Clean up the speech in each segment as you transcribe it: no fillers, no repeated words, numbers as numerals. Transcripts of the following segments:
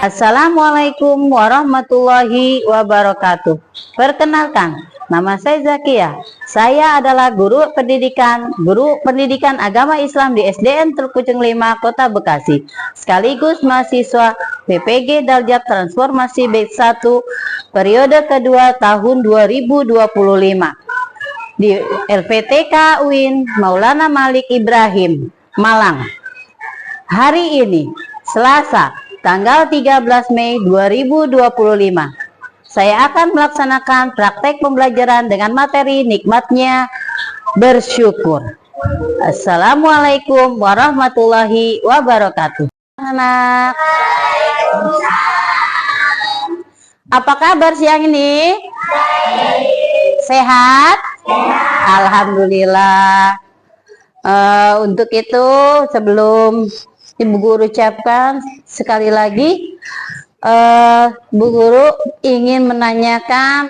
Assalamualaikum warahmatullahi wabarakatuh. Perkenalkan, nama saya Zakia. Saya adalah guru pendidikan agama Islam di SDN Teluk Pucung 5, Kota Bekasi. Sekaligus mahasiswa PPG Darjat Transformasi Batch 1 periode kedua tahun 2025 di LPTK UIN Maulana Malik Ibrahim, Malang. Hari ini, Selasa, tanggal 13 Mei 2025. Saya akan melaksanakan praktek pembelajaran dengan materi nikmatnya bersyukur. Assalamualaikum warahmatullahi wabarakatuh. Anak, apa kabar siang ini? Sehat? Alhamdulillah. Untuk itu, sebelum Ibu Guru ucapkan sekali lagi, Bu Guru ingin menanyakan,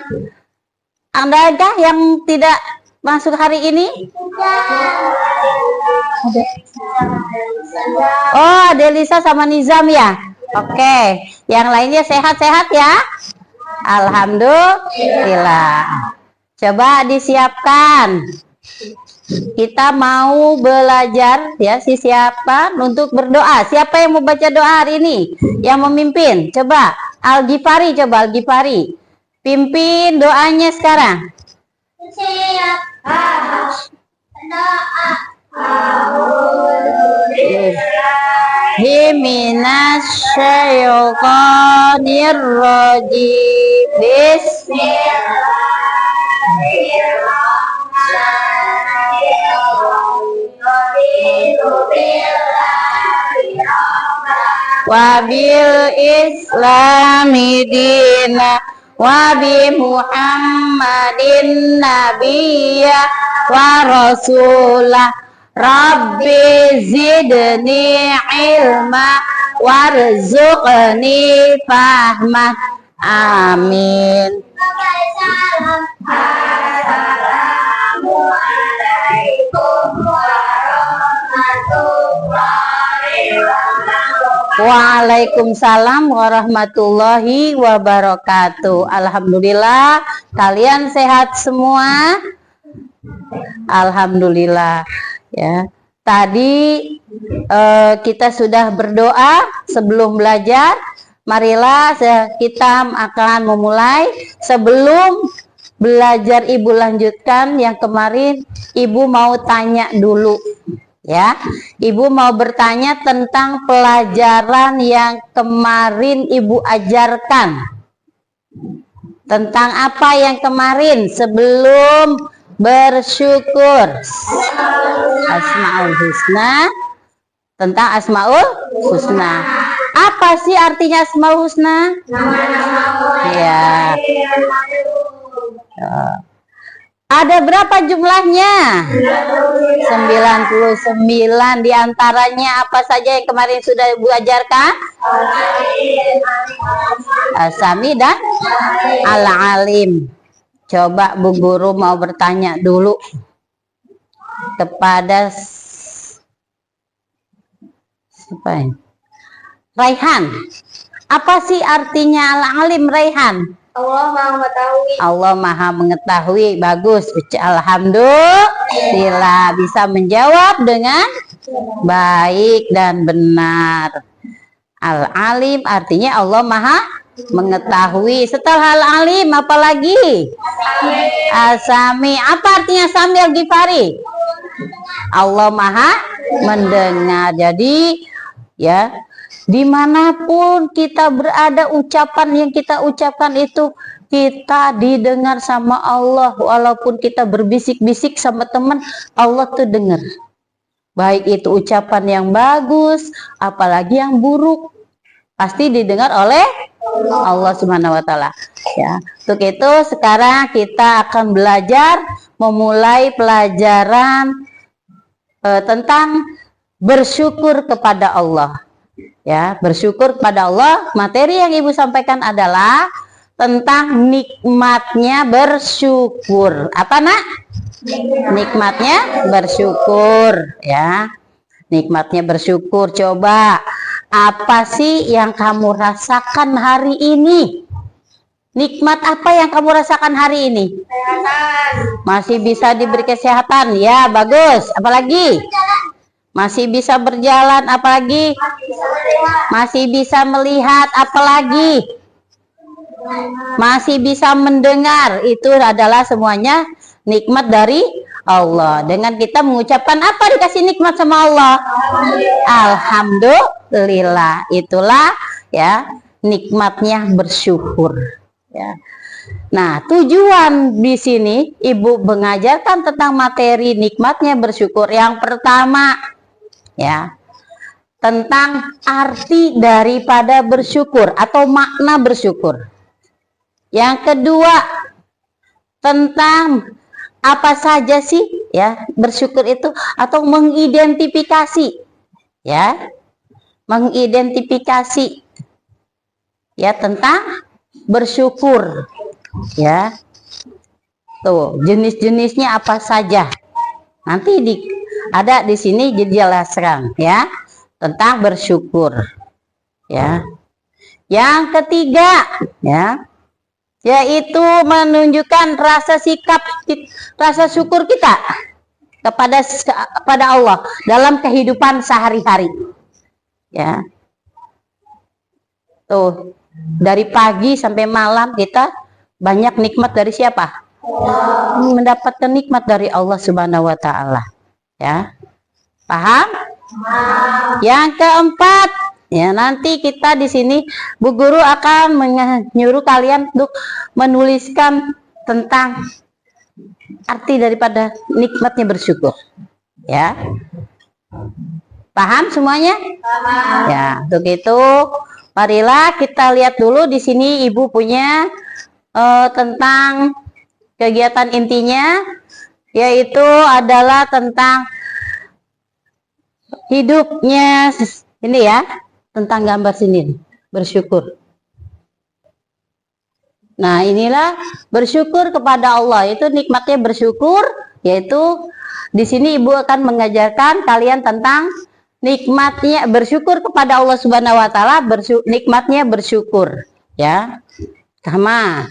adakah yang tidak masuk hari ini? Oh, Delisa sama Nizam ya? Oke, yang lainnya sehat-sehat ya? Alhamdulillah. Coba disiapkan. Kita mau belajar ya, siapkan untuk berdoa. Siapa yang mau baca doa hari ini? Yang memimpin? Coba Al-Ghifari, pimpin doanya sekarang. Bismillahirrahmanirrahim. Wabil islami dina wabi muhammadin nabiyya wa rasulah rabbi zidni ilma warzuqni fahma amin. Waalaikumsalam warahmatullahi wabarakatuh. Alhamdulillah, kalian sehat semua? Alhamdulillah ya. Tadi kita sudah berdoa sebelum belajar. Marilah kita akan memulai. Sebelum belajar Ibu lanjutkan yang kemarin, Ibu mau tanya dulu. Ya, Ibu mau bertanya tentang pelajaran yang kemarin Ibu ajarkan. Tentang apa yang kemarin sebelum bersyukur? Asmaul Husna. Tentang Asmaul Husna. Apa sih artinya Asmaul Husna? Ya. Ada berapa jumlahnya? 99. Diantaranya apa saja yang kemarin sudah Ibu ajarkan? Asami dan Al-Alim. Coba Bu Guru mau bertanya dulu kepada siapa ini? Raihan. Apa sih artinya Al-Alim, Raihan? Allah Maha Mengetahui. Allah Maha Mengetahui. Bagus. Alhamdulillah, bisa menjawab dengan baik dan benar. Al-Alim artinya Allah Maha Mengetahui. Setelah Al-Alim apa lagi? Asami. Apa artinya Sami Al-Ghifari? Allah Maha Mendengar. Jadi ya, dimanapun kita berada, ucapan yang kita ucapkan itu kita didengar sama Allah. Walaupun kita berbisik-bisik sama teman, Allah tuh dengar. Baik itu ucapan yang bagus, apalagi yang buruk, pasti didengar oleh Allah Subhanahu wa Ta'ala. Ya, untuk itu sekarang kita akan belajar, memulai pelajaran tentang bersyukur kepada Allah. Ya, bersyukur kepada Allah. Materi yang Ibu sampaikan adalah tentang nikmatnya bersyukur. Apa, Nak? Nikmatnya bersyukur, ya. Nikmatnya bersyukur. Coba Apa sih yang kamu rasakan hari ini? Nikmat apa yang kamu rasakan hari ini? Kesehatan. Masih bisa diberi kesehatan, ya bagus. Apalagi? Masih bisa berjalan, apalagi? Masih bisa melihat, apalagi? Masih bisa mendengar. Itu adalah semuanya nikmat dari Allah. Dengan kita mengucapkan apa dikasih nikmat sama Allah? Alhamdulillah. Itulah ya nikmatnya bersyukur. Ya. Nah, tujuan di sini Ibu mengajarkan tentang materi nikmatnya bersyukur. Yang pertama, ya, tentang arti daripada bersyukur atau makna bersyukur. Yang kedua, tentang apa saja sih ya bersyukur itu, atau mengidentifikasi, ya, mengidentifikasi ya tentang bersyukur, ya. Tuh, jenis-jenisnya apa saja. Nanti ada di sini dijelaskan ya tentang bersyukur. Ya. Yang ketiga, ya, yaitu menunjukkan rasa syukur kita kepada Allah dalam kehidupan sehari-hari. Ya. Tuh, dari pagi sampai malam kita banyak nikmat dari siapa? Mendapatkan nikmat dari Allah Subhanahu wa taala. Ya. Paham? Yang keempat, ya, nanti kita di sini Bu Guru akan menyuruh kalian untuk menuliskan tentang arti daripada nikmatnya bersyukur. Ya. Paham semuanya? Paham. Ya, untuk itu marilah kita lihat dulu di sini Ibu punya tentang kegiatan intinya, yaitu adalah tentang hidupnya ini ya, tentang gambar sini bersyukur. Nah, inilah bersyukur kepada Allah, itu nikmatnya bersyukur, yaitu di sini Ibu akan mengajarkan kalian tentang nikmatnya bersyukur kepada Allah Subhanahu wa taala, nikmatnya bersyukur, ya. Sama.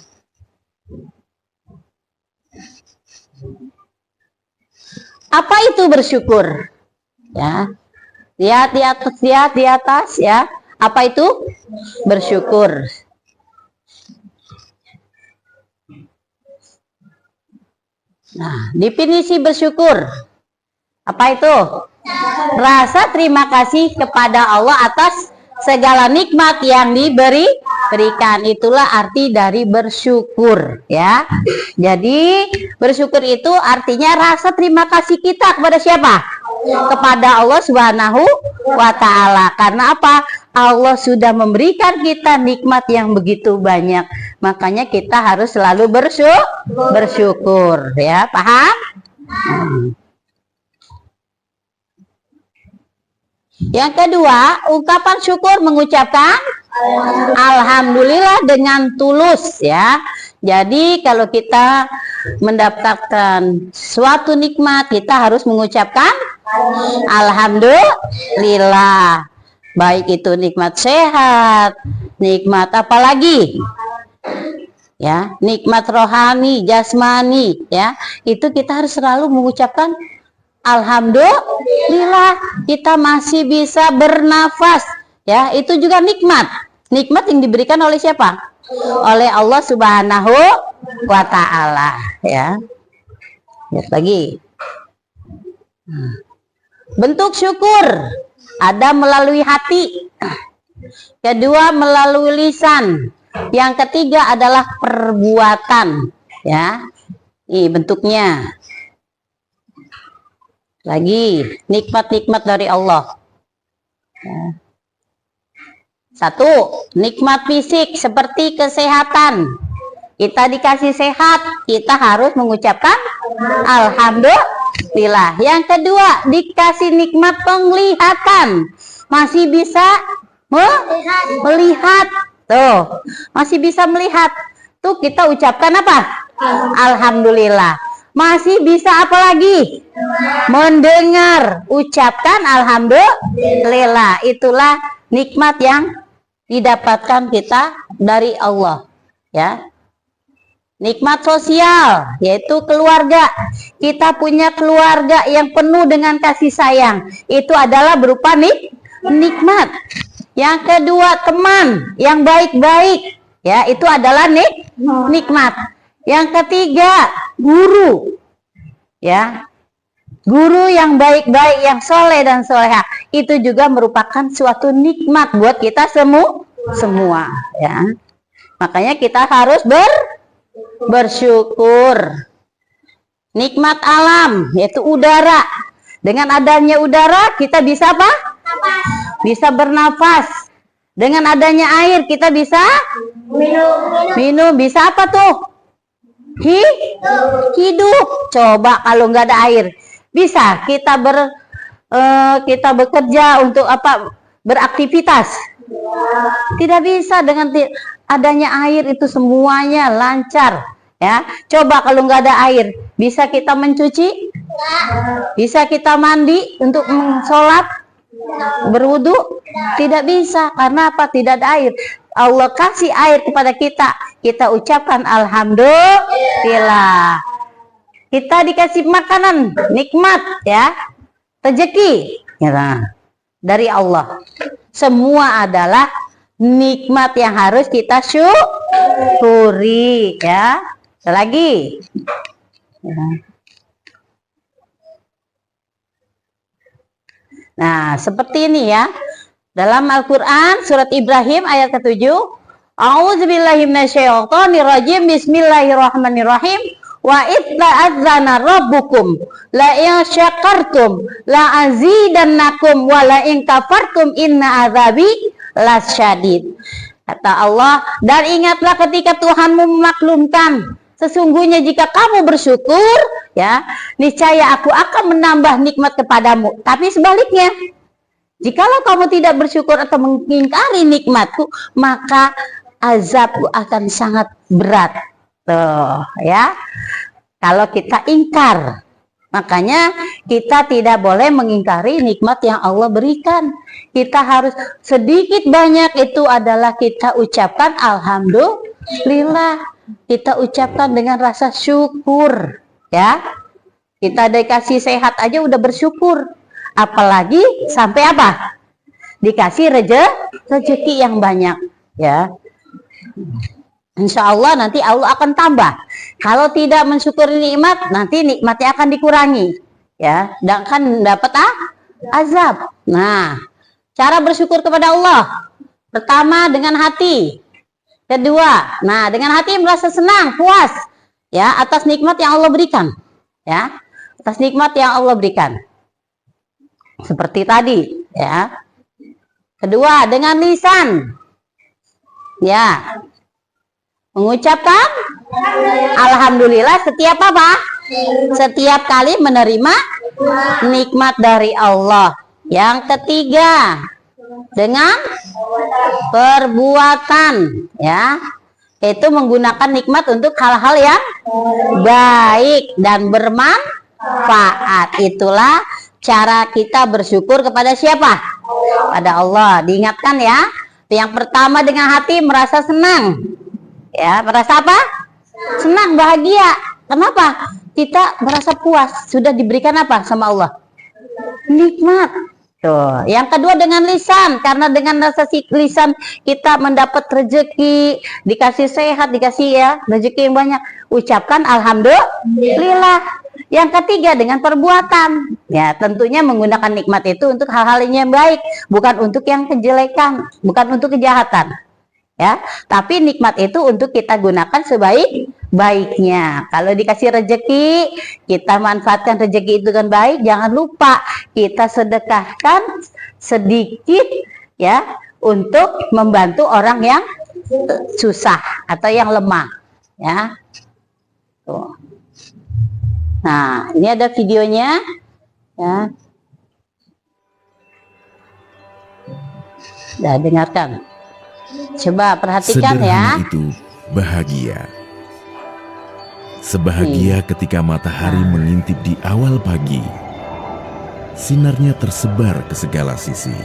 Apa itu bersyukur? Ya. Lihat di atas ya. Apa itu bersyukur? Nah, definisi bersyukur. Apa itu? Rasa terima kasih kepada Allah atas segala nikmat yang diberikan. Itulah arti dari bersyukur, ya. Jadi bersyukur itu artinya rasa terima kasih kita kepada siapa? Kepada Allah Subhanahu wa taala. Karena apa? Allah sudah memberikan kita nikmat yang begitu banyak. Makanya kita harus selalu bersyukur, ya. Paham? Yang kedua, ungkapan syukur mengucapkan alhamdulillah dengan tulus, ya. Jadi kalau kita mendapatkan suatu nikmat, kita harus mengucapkan alhamdulillah. Baik itu nikmat sehat, nikmat apa lagi? Ya, nikmat rohani, jasmani, ya. Itu kita harus selalu mengucapkan alhamdulillah, kita masih bisa bernafas, ya. Itu juga nikmat yang diberikan oleh siapa? Oleh Allah Subhanahu wa taala, ya. Lihat lagi. Bentuk syukur ada melalui hati, kedua melalui lisan, yang ketiga adalah perbuatan, ya. Ini bentuknya. Lagi nikmat-nikmat dari Allah. Ya. Satu, nikmat fisik seperti kesehatan. Kita dikasih sehat, kita harus mengucapkan alhamdulillah. Yang kedua, dikasih nikmat penglihatan, masih bisa melihat. Tuh, masih bisa melihat. Tuh kita ucapkan apa? Alhamdulillah. Masih bisa apa lagi? Mendengar. Ucapkan alhamdulillah. Itulah nikmat yang didapatkan kita dari Allah, ya. Nikmat sosial, yaitu keluarga. Kita punya keluarga yang penuh dengan kasih sayang. Itu adalah berupa nikmat. Yang kedua, teman yang baik-baik, ya, itu adalah nikmat. Yang ketiga, guru, ya. Guru yang baik-baik, yang soleh dan soleha, itu juga merupakan suatu nikmat buat kita semua, ya. Makanya kita harus bersyukur. Nikmat alam, yaitu udara. Dengan adanya udara, kita bisa apa? Bisa bernafas. Dengan adanya air, kita bisa minum. Bisa apa tuh? Hidup. Coba kalau nggak ada air, bisa kita bekerja untuk apa? Beraktivitas. Tidak bisa. Dengan adanya air itu semuanya lancar, ya. Coba kalau nggak ada air, bisa kita mencuci? Bisa kita mandi untuk sholat, berwudu? Tidak bisa. Karena apa? Tidak ada air. Allah kasih air kepada kita, kita ucapkan alhamdulillah. Kita dikasih makanan, nikmat, ya, rezeki, ya, dari Allah. Semua adalah nikmat yang harus kita syukuri, ya. Lagi, ya. Nah, seperti ini, ya. Dalam Al-Quran surat Ibrahim ayat ke-7, A'udzubillahi minasyaitonirrajim, bismillahirrahmanirrahim. Wa idza adzana rabbukum la in syakartum la azidannakum wa la in kafartum inna azabi lasyadid. Kata Allah, dan ingatlah ketika Tuhanmu memaklumkan, sesungguhnya jika kamu bersyukur, ya, niscaya aku akan menambah nikmat kepadamu. Tapi sebaliknya, jikalau kamu tidak bersyukur atau mengingkari nikmatku, maka azabku akan sangat berat. Tuh, ya. Kalau kita ingkar, makanya kita tidak boleh mengingkari nikmat yang Allah berikan. Kita harus sedikit banyak itu adalah kita ucapkan alhamdulillah. Kita ucapkan dengan rasa syukur, ya. Kita dikasih sehat aja udah bersyukur. Apalagi sampai apa? Dikasih rezeki yang banyak, ya. Insya Allah nanti Allah akan tambah. Kalau tidak mensyukuri nikmat, nanti nikmatnya akan dikurangi, ya, dan akan dapat azab. Nah, cara bersyukur kepada Allah, pertama dengan hati. Kedua, nah, dengan hati merasa senang, puas, ya, atas nikmat yang Allah berikan, ya, atas nikmat yang Allah berikan. Seperti tadi, ya. Kedua, dengan lisan, ya, mengucapkan alhamdulillah setiap apa? Setiap kali menerima nikmat dari Allah. Yang ketiga, dengan perbuatan, ya, itu menggunakan nikmat untuk hal-hal yang baik dan bermanfaat. Itulah cara kita bersyukur kepada siapa? Pada Allah. Diingatkan, ya. Yang pertama dengan hati merasa senang. Ya, merasa apa? Senang, bahagia. Kenapa? Kita merasa puas. Sudah diberikan apa sama Allah? Nikmat. Tuh. Yang kedua dengan lisan. Karena dengan rasa lisan kita mendapat rezeki, dikasih sehat, dikasih, ya, rezeki yang banyak. Ucapkan alhamdulillah. Yang ketiga dengan perbuatan. Ya, tentunya menggunakan nikmat itu untuk hal-hal yang baik, bukan untuk yang kejelekan, bukan untuk kejahatan. Ya, tapi nikmat itu untuk kita gunakan sebaik-baiknya. Kalau dikasih rezeki, kita manfaatkan rezeki itu dengan baik. Jangan lupa kita sedekahkan sedikit, ya, untuk membantu orang yang susah atau yang lemah, ya. Tuh. Nah, ini ada videonya, ya. Nah, dengarkan. Coba perhatikan, sederhana, ya. Itu bahagia. Sebahagia ketika matahari mengintip di awal pagi. Sinarnya tersebar ke segala sisi.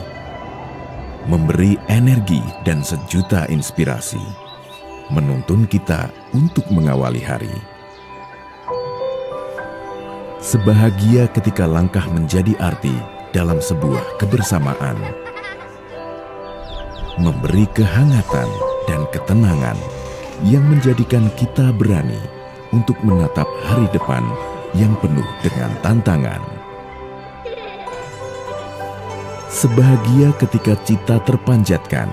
memberi energi dan sejuta inspirasi, menuntun kita untuk mengawali hari. Sebahagia ketika langkah menjadi arti dalam sebuah kebersamaan, memberi kehangatan dan ketenangan yang menjadikan kita berani untuk menatap hari depan yang penuh dengan tantangan. Sebahagia ketika cita terpanjatkan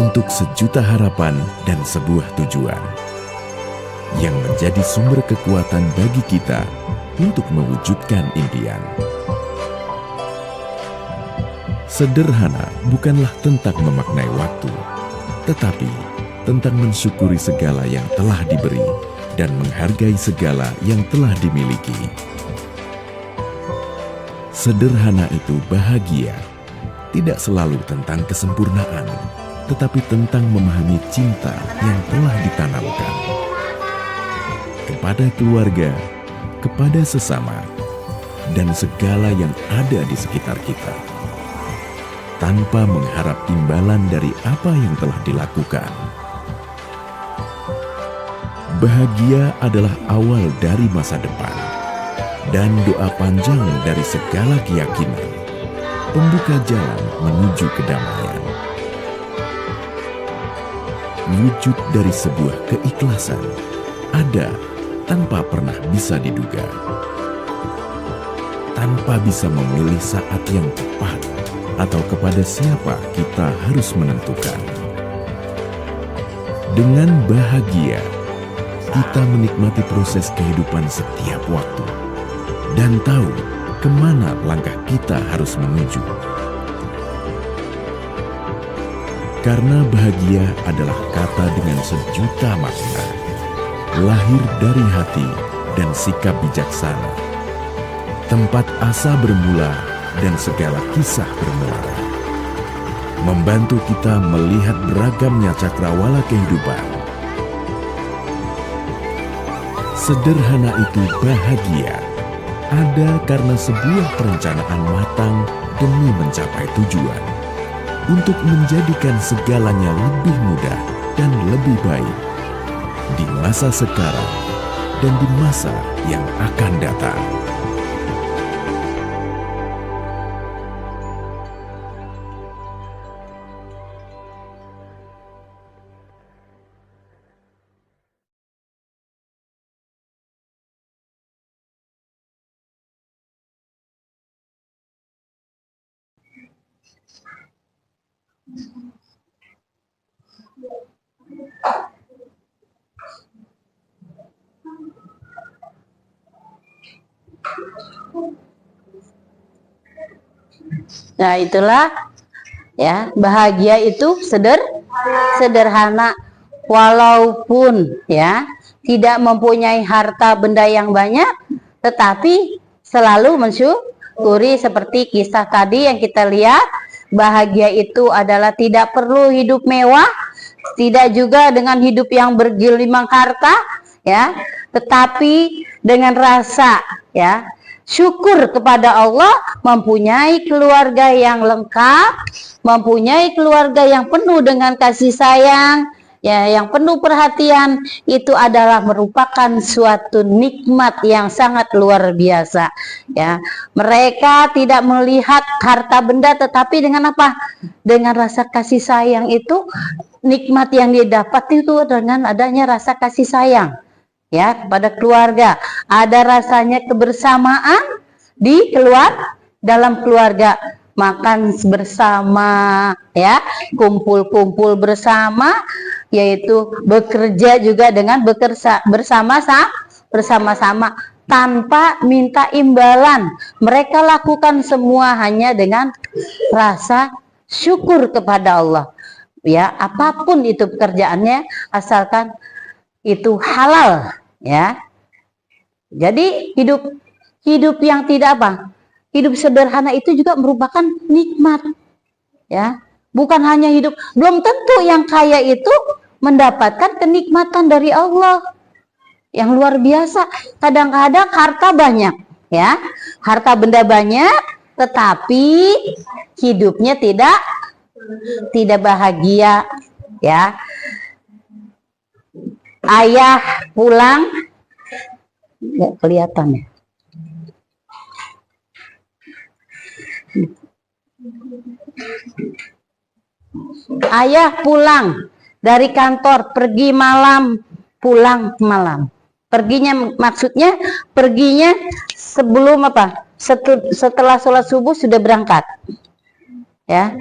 untuk sejuta harapan dan sebuah tujuan yang menjadi sumber kekuatan bagi kita untuk mewujudkan impian. Sederhana bukanlah tentang memaknai waktu, tetapi tentang mensyukuri segala yang telah diberi dan menghargai segala yang telah dimiliki. Sederhana itu bahagia, tidak selalu tentang kesempurnaan, tetapi tentang memahami cinta yang telah ditanamkan kepada keluarga, kepada sesama, dan segala yang ada di sekitar kita, tanpa mengharap imbalan dari apa yang telah dilakukan. Bahagia adalah awal dari masa depan, dan doa panjang dari segala keyakinan, pembuka jalan menuju kedamaian. Wujud dari sebuah keikhlasan ada tanpa pernah bisa diduga, tanpa bisa memilih saat yang tepat atau kepada siapa kita harus menentukan. Dengan bahagia, kita menikmati proses kehidupan setiap waktu dan tahu kemana langkah kita harus menuju. Karena bahagia adalah kata dengan sejuta makna, lahir dari hati dan sikap bijaksana, tempat asa bermula dan segala kisah bermuara, membantu kita melihat beragamnya cakrawala kehidupan. Sederhana itu bahagia, ada karena sebuah perencanaan matang demi mencapai tujuan, untuk menjadikan segalanya lebih mudah dan lebih baik di masa sekarang dan di masa yang akan datang. Nah, itulah ya, bahagia itu sederhana, walaupun ya tidak mempunyai harta benda yang banyak, tetapi selalu mensyukuri. Seperti kisah tadi yang kita lihat, bahagia itu adalah tidak perlu hidup mewah, tidak juga dengan hidup yang bergelimang harta ya, tetapi dengan rasa ya syukur kepada Allah, mempunyai keluarga yang lengkap, mempunyai keluarga yang penuh dengan kasih sayang, ya, yang penuh perhatian. Itu adalah merupakan suatu nikmat yang sangat luar biasa. Ya, mereka tidak melihat harta benda, tetapi dengan apa? Dengan rasa kasih sayang itu, nikmat yang didapat itu dengan adanya rasa kasih sayang. Ya, kepada keluarga, ada rasanya kebersamaan dalam keluarga, makan bersama ya, kumpul-kumpul bersama, yaitu bekerja juga dengan bersama-sama tanpa minta imbalan. Mereka lakukan semua hanya dengan rasa syukur kepada Allah. Ya, apapun itu pekerjaannya, asalkan itu halal. Ya, jadi hidup yang tidak apa, hidup sederhana itu juga merupakan nikmat. Ya, bukan hanya hidup, belum tentu yang kaya itu mendapatkan kenikmatan dari Allah yang luar biasa. Kadang-kadang harta banyak, ya, harta benda banyak, tetapi hidupnya tidak tidak bahagia, ya. Ayah pulang, nggak kelihatan ya. Ayah pulang dari kantor, pergi malam, pulang malam. Perginya maksudnya perginya sebelum apa? Setelah sholat subuh sudah berangkat, ya.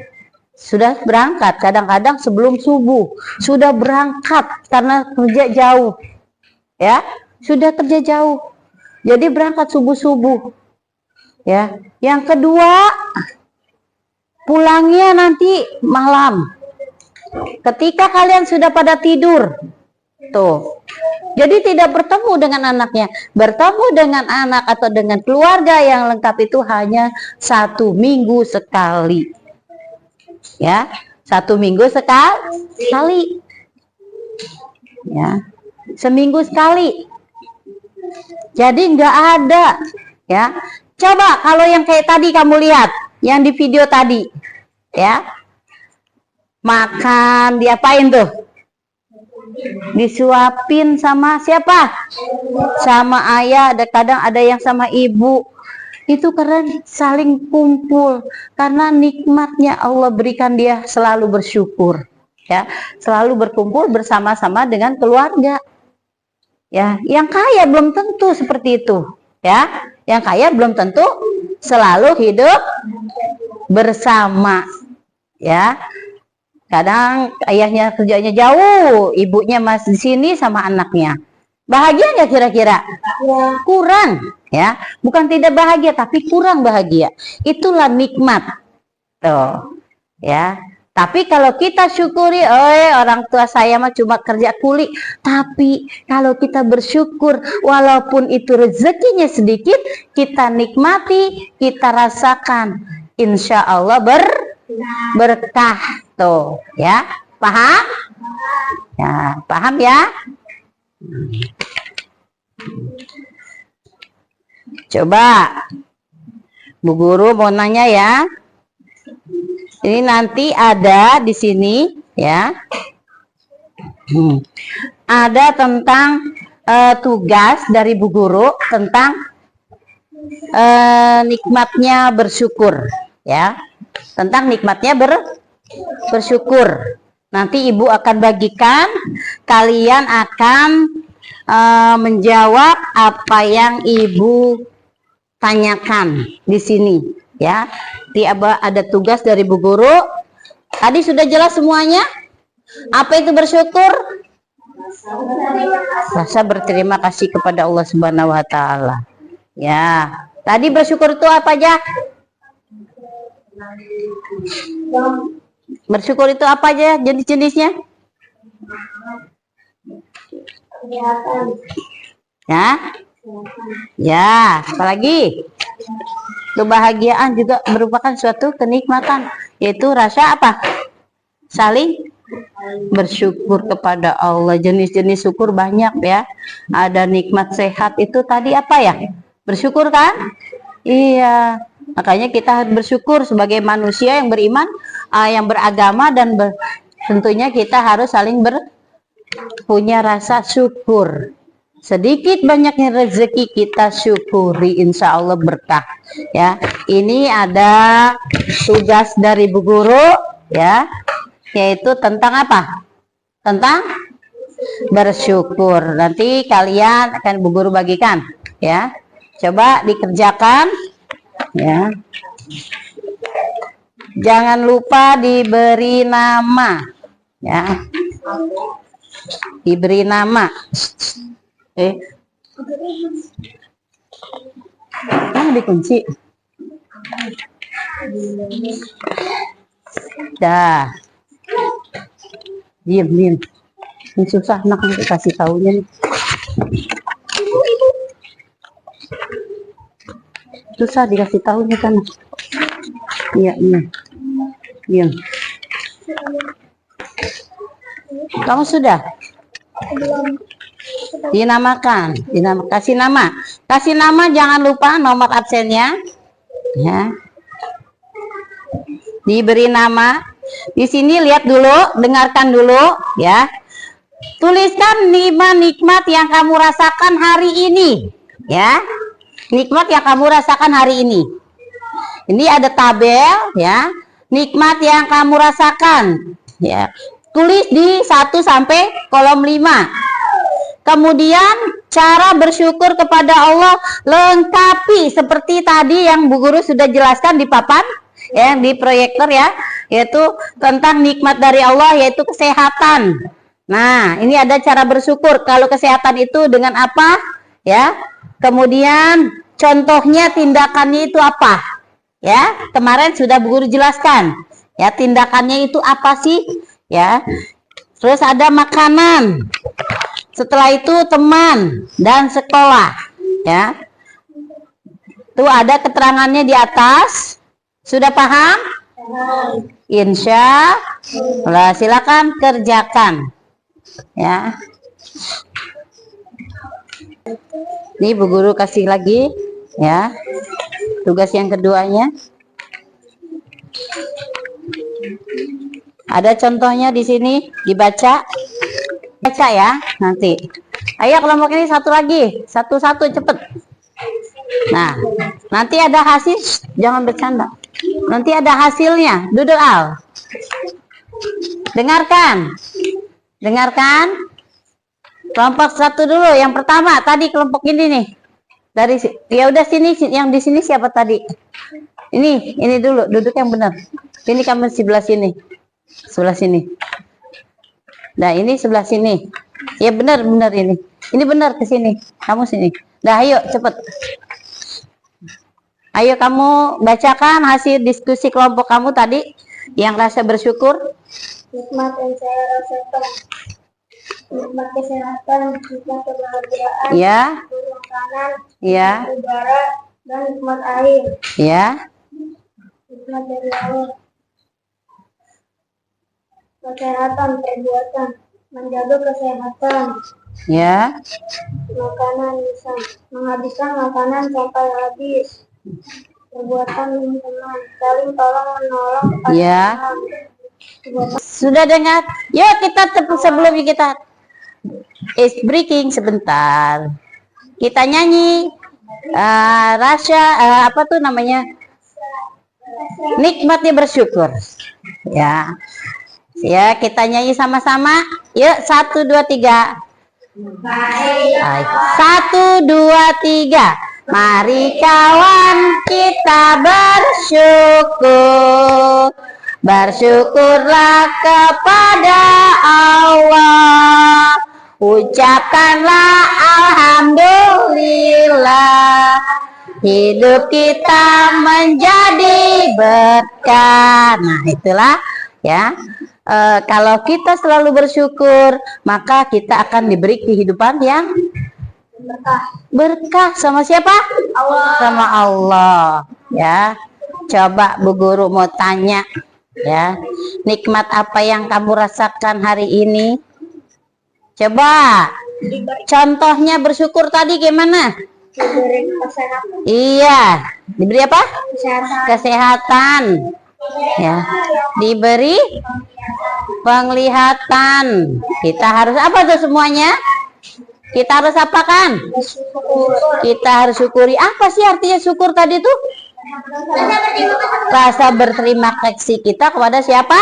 Sudah berangkat, kadang-kadang sebelum subuh sudah berangkat karena kerja jauh, ya, sudah kerja jauh, jadi berangkat subuh-subuh, ya. Yang kedua, pulangnya nanti malam, ketika kalian sudah pada tidur, tuh. Jadi tidak bertemu dengan anaknya, bertemu dengan anak atau dengan keluarga yang lengkap itu hanya 1 minggu sekali. Ya, 1 minggu sekali, ya, seminggu sekali. Jadi nggak ada, ya. Coba kalau yang kayak tadi kamu lihat, yang di video tadi, ya, makan diapain tuh? Disuapin sama siapa? Sama ayah, kadang ada yang sama ibu. Itu karena saling kumpul, karena nikmatnya Allah berikan dia selalu bersyukur, ya, selalu berkumpul bersama-sama dengan keluarga, ya. Yang kaya belum tentu seperti itu, ya. Yang kaya belum tentu selalu hidup bersama, ya. Kadang ayahnya kerjanya jauh, ibunya masih di sini sama anaknya. Bahagia nggak kira-kira? Kurang, ya. Bukan tidak bahagia, tapi kurang bahagia. Itulah nikmat, tuh, ya. Tapi kalau kita syukuri, orang tua saya mah cuma kerja kuli. Tapi kalau kita bersyukur, walaupun itu rezekinya sedikit, kita nikmati, kita rasakan, insya Allah berkah, tuh, ya. Paham? Ya, paham ya? Coba Bu Guru mau nanya ya. Ini nanti ada di sini, ya. Ada tentang tugas dari Bu Guru tentang nikmatnya bersyukur, ya. Tentang nikmatnya bersyukur. Nanti Ibu akan bagikan, kalian akan menjawab apa yang Ibu tanyakan di sini, ya. Ada tugas dari Bu Guru. Tadi sudah jelas semuanya? Apa itu bersyukur? Rasa berterima kasih kepada Allah Subhanahu wa taala. Ya. Tadi bersyukur itu apa aja? Bersyukur itu apa aja jenis-jenisnya? Ya, ya, apalagi kebahagiaan juga merupakan suatu kenikmatan, yaitu rasa apa? Saling bersyukur kepada Allah. Jenis-jenis syukur banyak, ya. Ada nikmat sehat, itu tadi apa ya? Bersyukur kan? Iya. Makanya kita harus bersyukur sebagai manusia yang beriman, yang beragama, dan tentunya kita harus saling punya rasa syukur. Sedikit banyaknya rezeki kita syukuri, insya Allah berkah, ya. Ini ada tugas dari Bu Guru, ya, yaitu tentang apa? Tentang bersyukur. Nanti kalian akan Bu Guru bagikan, ya. Coba dikerjakan, ya. Jangan lupa diberi nama, ya. Diberi nama. Dikunci. Dah. Diam. Ini susah nak kasih taunya nih. Susah dikasih tahunya kan. Iya. Diam. Kamu sudah? Dinamakan, kasih nama, jangan lupa nomor absennya, ya. Diberi nama, Di sini lihat dulu, dengarkan dulu ya. Tuliskan 5 nikmat yang kamu rasakan hari ini ya. Nikmat yang kamu rasakan hari ini. Ini ada tabel ya. Nikmat yang kamu rasakan ya. Tulis di 1 sampai kolom 5. Kemudian cara bersyukur kepada Allah lengkapi seperti tadi yang Bu Guru sudah jelaskan di papan ya, di proyektor ya, yaitu tentang nikmat dari Allah, yaitu kesehatan. Nah, ini ada cara bersyukur. Kalau kesehatan itu dengan apa? Ya. Kemudian contohnya tindakannya itu apa? Ya, kemarin sudah Bu Guru jelaskan. Ya, tindakannya itu apa sih? Ya. Terus ada makanan. Setelah itu teman dan sekolah. Ya. Tuh ada keterangannya di atas. Sudah paham? Insya Allah, silakan kerjakan. Ya, ini Bu Guru kasih lagi ya tugas yang keduanya. Ada contohnya di sini, dibaca ya nanti. Ayo kelompok ini satu lagi, satu-satu cepet. Nah, nanti ada hasil, jangan bercanda. Nanti ada hasilnya, duduk Al. Dengarkan. Kelompok 1 dulu. Yang pertama tadi kelompok ini nih. Dari ya udah sini, yang di sini siapa tadi? Ini dulu, duduk yang benar. Ini kamu sebelah sini. Sebelah sini. Nah, ini sebelah sini. Ya benar ini. Ini benar ke sini. Kamu sini. Dah ayo cepet. Ayo kamu bacakan hasil diskusi kelompok kamu tadi yang rasa bersyukur. Nikmat yang saya rasakan, nikmat kesehatan, nikmat kebahagiaan, Ya. makanan, Ya. udara, dan nikmat air. Ya. Nikmat dari Allah. Kesehatan, perbuatan, menjaga kesehatan. Ya. Makanan bisa menghabiskan makanan sampai habis. Perbuatan teman, saling tolong menolong. Ya. Sudah dengar? Yuk kita sebelumnya kita breaking sebentar. Kita nyanyi apa tuh namanya? Nikmatnya bersyukur. Ya. Ya, kita nyanyi sama-sama. Yuk 1 2 3. Baik. 1 2 3. Mari kawan kita bersyukur. Bersyukurlah kepada Allah. Ucapkanlah alhamdulillah. Hidup kita menjadi berkah. Nah, itulah ya. Kalau kita selalu bersyukur, maka kita akan diberi kehidupan yang berkah. Sama siapa? Allah. Sama Allah. Ya. Coba Bu Guru mau tanya, ya, nikmat apa yang kamu rasakan hari ini? Coba. Contohnya bersyukur tadi gimana? Diberi kesehatan. Iya. Diberi apa? Kesehatan. Kesehatan. Ya. Diberi penglihatan. Kita harus apa tuh semuanya? Kita harus apakan? Kita harus syukuri. Apa sih artinya syukur tadi tuh? Rasa berterima kasih kita kepada siapa?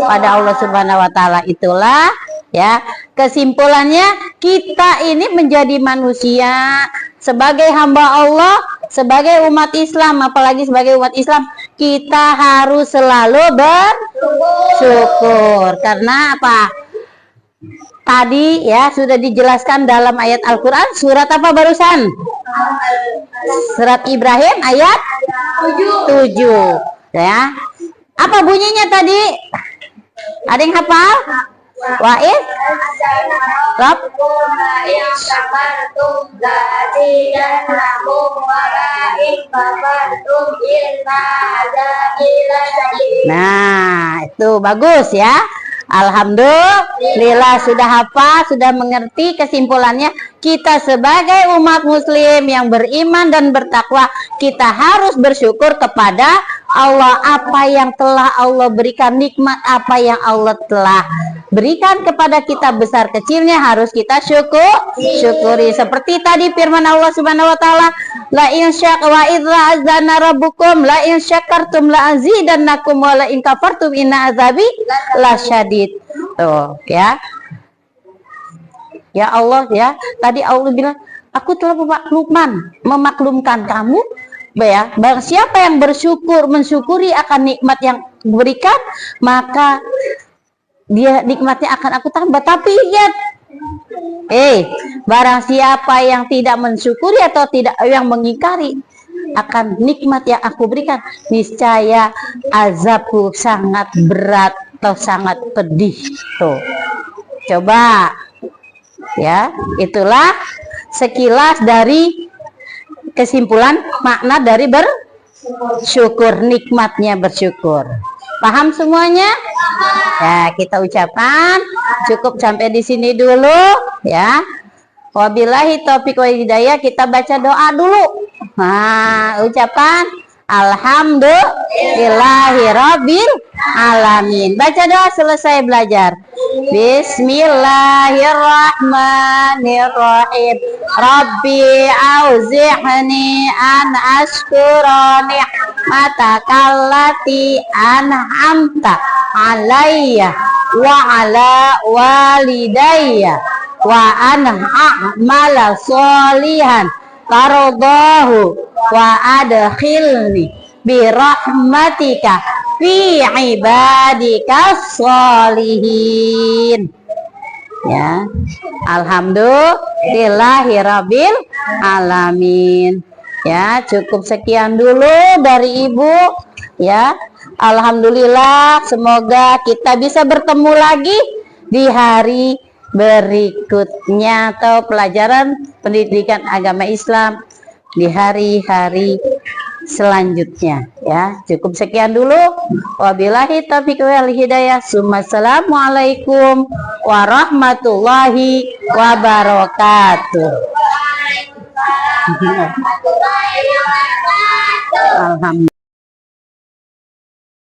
Pada Allah Subhanahu wa taala. Itulah ya, kesimpulannya kita ini menjadi manusia sebagai hamba Allah, sebagai umat Islam, apalagi sebagai umat Islam, kita harus selalu bersyukur. Karena apa? Tadi ya sudah dijelaskan dalam ayat Al-Quran. Surat apa barusan? Surat Ibrahim ayat 7 ya. Apa bunyinya tadi? Ada yang hafal? Wa'id Rob yang sabartum dan lahum walaik babartum ilna ada. Nah, itu bagus ya. Alhamdulillah sudah hafal, sudah mengerti. Kesimpulannya, kita sebagai umat muslim yang beriman dan bertakwa, kita harus bersyukur kepada Allah. Apa yang telah Allah berikan, nikmat apa yang Allah telah berikan kepada kita, besar kecilnya harus kita syukuri. Seperti tadi firman Allah Subhanahu wa taala, la in wa idza azana rabbukum la in syakartum la azidannakum wa la in kafartum inna azabi lasyadid. Tuh, ya. Ya Allah, ya. Tadi Allah bilang, aku telah memaklumkan kamu. Ya, barang siapa yang mensyukuri akan nikmat yang diberikan, maka dia nikmatnya akan aku tambah. Tapi ingat, barang siapa yang tidak mensyukuri atau tidak yang mengingkari akan nikmat yang aku berikan, niscaya azabku sangat berat atau sangat pedih. Tuh, coba, ya, itulah sekilas dari kesimpulan makna dari bersyukur, nikmatnya bersyukur. Paham semuanya? Ya, kita ucapkan cukup sampai di sini dulu, ya. Wabillahi taufiq wal hidayah. Kita baca doa dulu. Nah, ucapan alhamdulillahi rabbil alamin. Baca doa selesai belajar. Bismillahirrahmanirrahim. Rabbi auzi'ni an ashkura ni'mataka allati an'amta alayya wa ala walidayya wa an a'mala sholihan tardahu wa adkhilni birahmatika fi ibadika sholihin. Ya, alhamdulillahirabbil alamin. Ya, cukup sekian dulu dari Ibu, ya. Alhamdulillah, semoga kita bisa bertemu lagi di hari berikutnya atau pelajaran pendidikan agama Islam di hari-hari selanjutnya, ya. Cukup sekian dulu. Wabillahi taufiq wal hidayah. Assalamualaikum warahmatullahi wabarakatuh. Alhamdulillah.